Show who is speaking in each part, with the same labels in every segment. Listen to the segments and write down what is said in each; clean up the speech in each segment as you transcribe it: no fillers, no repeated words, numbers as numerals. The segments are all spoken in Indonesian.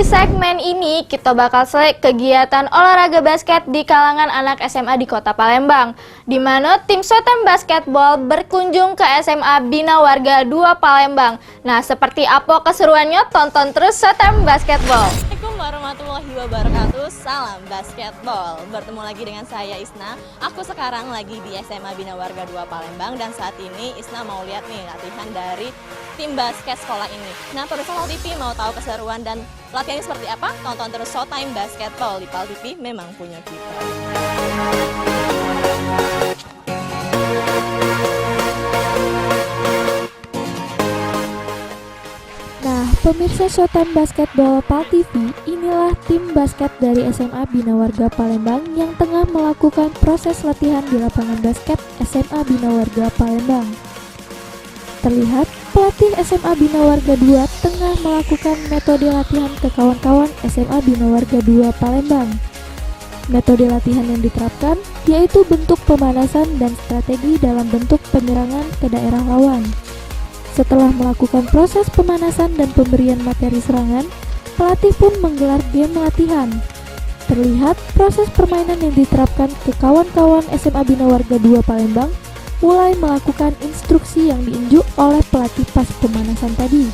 Speaker 1: Di segmen ini kita bakal selek kegiatan olahraga basket di kalangan anak SMA di Kota Palembang, di mana tim Showtime Basketball berkunjung ke SMA Bina Warga 2 Palembang. Nah, seperti apa keseruannya? Tonton terus Showtime Basketball.
Speaker 2: Assalamualaikum warahmatullahi wabarakatuh. Salam basketball. Bertemu lagi dengan saya Isna. Aku sekarang lagi di SMA Bina Warga 2 Palembang dan saat ini Isna mau lihat nih latihan dari tim basket sekolah ini. Nah, pemirsa Pal TV mau tahu keseruan dan latihannya seperti apa? Tonton terus Showtime Basketball di Pal TV, memang punya kita.
Speaker 3: Nah, pemirsa Showtime Basketball Pal TV, inilah tim basket dari SMA Bina Warga Palembang yang tengah melakukan proses latihan di lapangan basket SMA Bina Warga Palembang. Terlihat, pelatih SMA Bina Warga 2 tengah melakukan metode latihan ke kawan-kawan SMA Bina Warga 2 Palembang. Metode latihan yang diterapkan yaitu bentuk pemanasan dan strategi dalam bentuk penyerangan ke daerah lawan. Setelah melakukan proses pemanasan dan pemberian materi serangan, pelatih pun menggelar game latihan. Terlihat proses permainan yang diterapkan ke kawan-kawan SMA Bina Warga 2 Palembang mulai melakukan instruksi yang diunjuk oleh pelatih pas pemanasan tadi.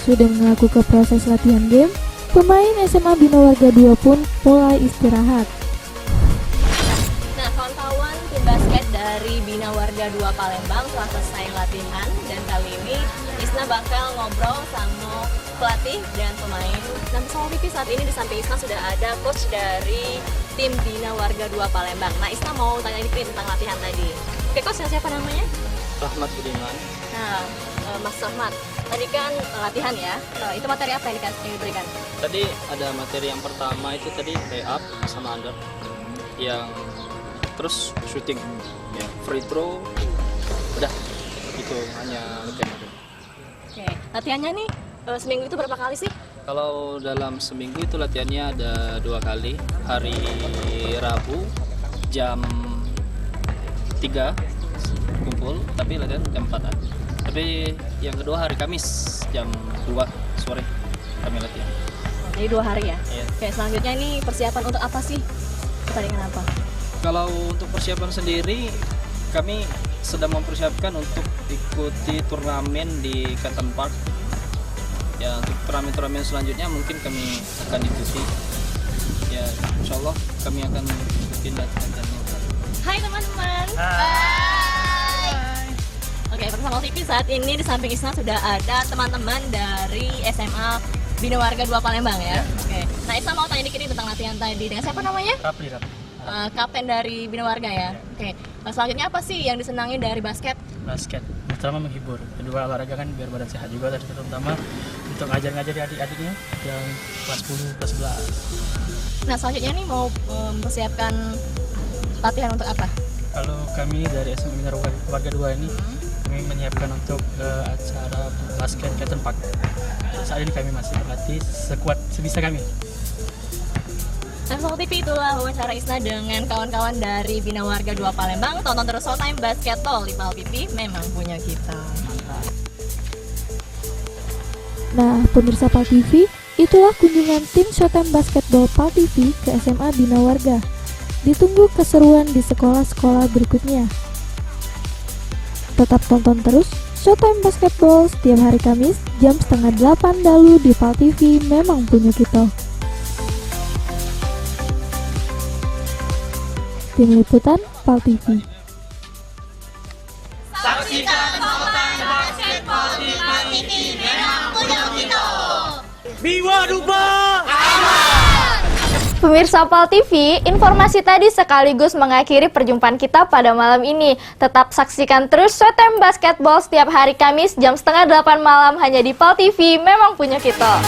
Speaker 3: Sudah mengaku ke proses latihan game, pemain SMA Bina Warga 2 pun mulai istirahat.
Speaker 2: Nah, kawan-kawan tim basket dari Bina Warga 2 Palembang telah selesai latihan dan kali ini Isna bakal ngobrol sama pelatih dan pemain. Nah, bersama Pipi saat ini di samping Isna sudah ada coach dari tim Bina Warga 2 Palembang. Nah, Isna mau tanya dikit tentang latihan tadi. Oke, coach, siapa namanya?
Speaker 4: Rahmat Budiman.
Speaker 2: Nah, Mas Rahmat, tadi kan latihan ya. Itu materi apa yang diberikan?
Speaker 4: Tadi ada materi yang pertama itu tadi layup sama under, yang terus shooting, ya, free throw, udah itu hanya latihan itu.
Speaker 2: Oke, latihannya nih seminggu itu berapa kali sih?
Speaker 4: Kalau dalam seminggu itu latihannya ada 2 kali. Hari Rabu jam 3 kumpul, tapi latihan jam 4. Tapi yang kedua hari Kamis jam 2 sore kami latihan.
Speaker 2: Jadi 2 hari ya?
Speaker 4: Iya.
Speaker 2: Oke, selanjutnya ini persiapan untuk apa sih? Pertandingan apa?
Speaker 4: Kalau untuk persiapan sendiri, kami sedang mempersiapkan untuk ikuti turnamen di Canton Park. Ya, untuk turnamen selanjutnya mungkin kami akan ikuti. Ya, insya Allah kami akan ikutin latihannya.
Speaker 2: Hai teman-teman. Hai. Oke, bersama TV saat ini di samping Isna sudah ada teman-teman dari SMA Bina Warga 2 Palembang ya. Oke. Nah, Isna mau tanya dikit tentang latihan tadi. Dengan siapa namanya?
Speaker 4: Rapli.
Speaker 2: Kapten dari Bina Warga ya. Oke. Nah, selanjutnya apa sih yang disenangi dari basket?
Speaker 5: Basket pertama menghibur, kedua olahraga kan biar badan sehat juga, dan terutama untuk ngajari adik-adiknya yang kelas 10, kelas 11.
Speaker 2: Nah, selanjutnya nih mau mempersiapkan latihan untuk apa?
Speaker 5: Kalau kami dari SMA Bina Warga 2 ini kami menyiapkan untuk acara basket Canton Park. Saat ini kami masih berlatih sekuat sebisa kami.
Speaker 2: Nah, Soal TV itulah wawancara Isna dengan kawan-kawan dari Bina Warga 2 Palembang. Tonton terus Showtime Basketball di Pal TV, memang punya kita. Mantap.
Speaker 3: Nah, pemirsa Pal TV, itulah kunjungan tim Showtime Basketball Pal TV ke SMA Bina Warga. Ditunggu keseruan di sekolah-sekolah berikutnya. Tetap tonton terus Showtime Basketball setiap hari Kamis jam 7:30 dalu di Pal TV, memang punya kita. Tim Liputan Pal TV.
Speaker 6: Saksikan Showtime Basketball di Pal TV, memang punya kita. Biwa Dupa!
Speaker 1: Pemirsa Pal TV, informasi tadi sekaligus mengakhiri perjumpaan kita pada malam ini. Tetap saksikan terus Showtime Basketball setiap hari Kamis jam 7:30 malam hanya di Pal TV, memang punya kita.